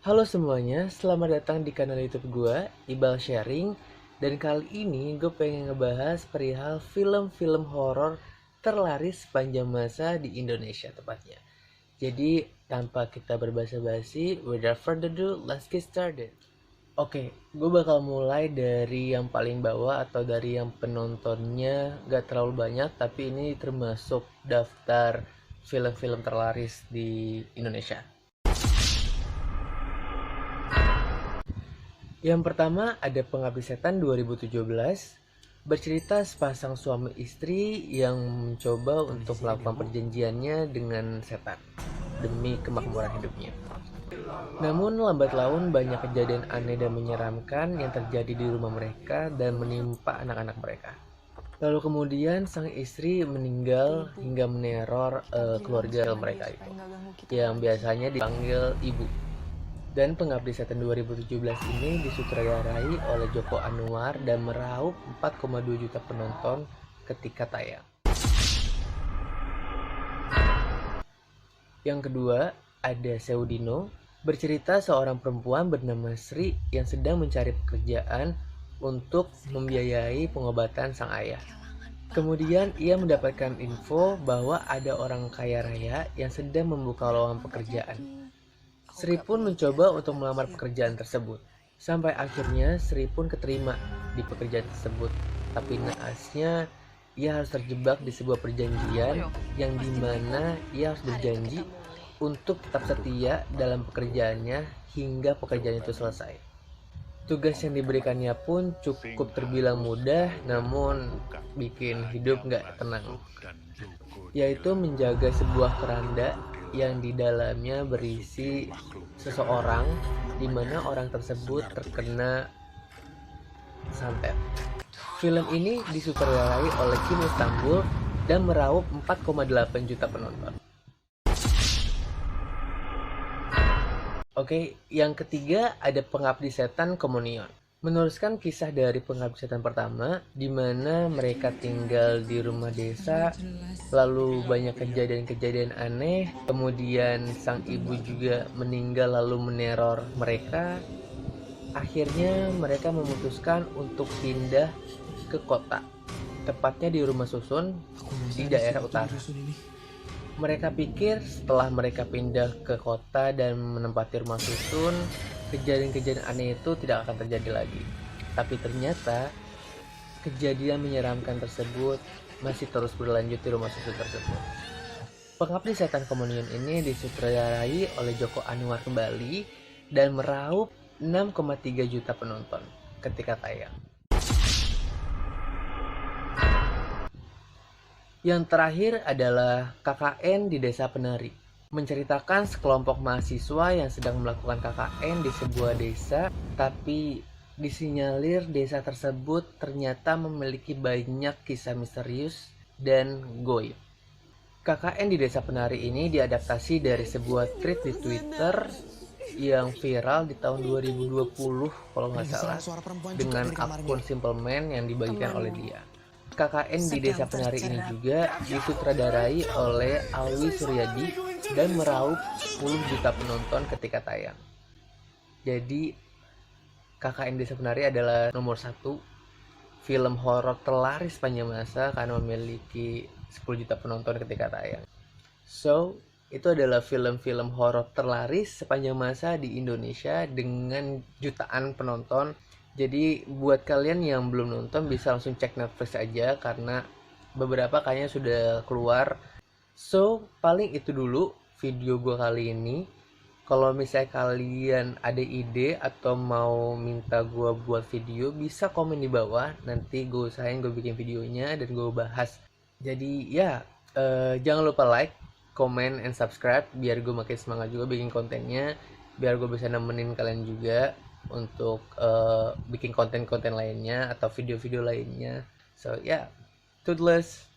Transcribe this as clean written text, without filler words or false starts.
Halo semuanya, selamat datang di kanal YouTube gue, Ibal Sharing. Dan kali ini gue pengen ngebahas perihal film-film horor terlaris sepanjang masa di Indonesia tepatnya. Jadi tanpa kita berbasa-basi, without further ado, let's get started. Oke, gue bakal mulai dari yang paling bawah atau dari yang penontonnya gak terlalu banyak, tapi ini termasuk daftar film-film terlaris di Indonesia. Yang pertama ada Pengabdi Setan 2017, bercerita sepasang suami istri yang mencoba untuk melakukan perjanjiannya dengan setan demi kemakmuran hidupnya. Namun lambat laun banyak kejadian aneh dan menyeramkan yang terjadi di rumah mereka dan menimpa anak-anak mereka. Lalu kemudian sang istri meninggal hingga meneror keluarga mereka itu, yang biasanya dipanggil ibu. Dan Pengabdi Setan 2017 ini disutradarai oleh Joko Anwar dan meraup 4,2 juta penonton ketika tayang. Yang kedua, ada Seudino, bercerita seorang perempuan bernama Sri yang sedang mencari pekerjaan untuk membiayai pengobatan sang ayah. Kemudian ia mendapatkan info bahwa ada orang kaya raya yang sedang membuka lowongan pekerjaan. Sri pun mencoba untuk melamar pekerjaan tersebut. Sampai akhirnya Sri pun keterima di pekerjaan tersebut. Tapi naasnya ia harus terjebak di sebuah perjanjian yang dimana ia harus berjanji untuk tetap setia dalam pekerjaannya hingga pekerjaan itu selesai. Tugas yang diberikannya pun cukup terbilang mudah, namun bikin hidup gak tenang, yaitu menjaga sebuah keranda yang di dalamnya berisi seseorang di mana orang tersebut terkena santet. Film ini disutradarai oleh Kim Istanbul dan meraup 4,8 juta penonton. Oke, yang ketiga ada Pengabdi Setan Komunion. Meneruskan kisah dari Pengabdi Setan pertama, di mana mereka tinggal di rumah desa, lalu banyak kejadian-kejadian aneh, kemudian sang ibu juga meninggal lalu meneror mereka. Akhirnya mereka memutuskan untuk pindah ke kota, tepatnya di rumah susun di daerah utara. Mereka pikir setelah mereka pindah ke kota dan menempati rumah susun, kejadian-kejadian aneh itu tidak akan terjadi lagi. Tapi ternyata kejadian menyeramkan tersebut masih terus berlanjut di rumah susun tersebut. Pengabdi Setan Komunion ini disutradarai oleh Joko Anwar kembali dan meraup 6,3 juta penonton ketika tayang. Yang terakhir adalah KKN di Desa Penari, menceritakan sekelompok mahasiswa yang sedang melakukan KKN di sebuah desa, tapi disinyalir desa tersebut ternyata memiliki banyak kisah misterius dan goib. KKN di Desa Penari ini diadaptasi dari sebuah tweet di Twitter yang viral di tahun 2020 kalau nggak salah, dengan akun Simple Man yang dibagikan oleh dia. KKN di Desa Penari ini juga disutradarai oleh Alwi Suryadi dan meraup 10 juta penonton ketika tayang. Jadi KKN Desa Penari adalah nomor 1 film horor terlaris sepanjang masa karena memiliki 10 juta penonton ketika tayang. So, itu adalah film-film horor terlaris sepanjang masa di Indonesia dengan jutaan penonton. Jadi buat kalian yang belum nonton bisa langsung cek Netflix aja karena beberapa kayaknya sudah keluar. So, paling itu dulu video gue kali ini. Kalau misalnya kalian ada ide atau mau minta gue buat video, bisa komen di bawah. Nanti gue usahain gue bikin videonya dan gue bahas. Jadi ya, jangan lupa like, comment, and subscribe biar gue makin semangat juga bikin kontennya, biar gue bisa nemenin kalian juga untuk bikin konten-konten lainnya atau video-video lainnya. So yeah, toodles.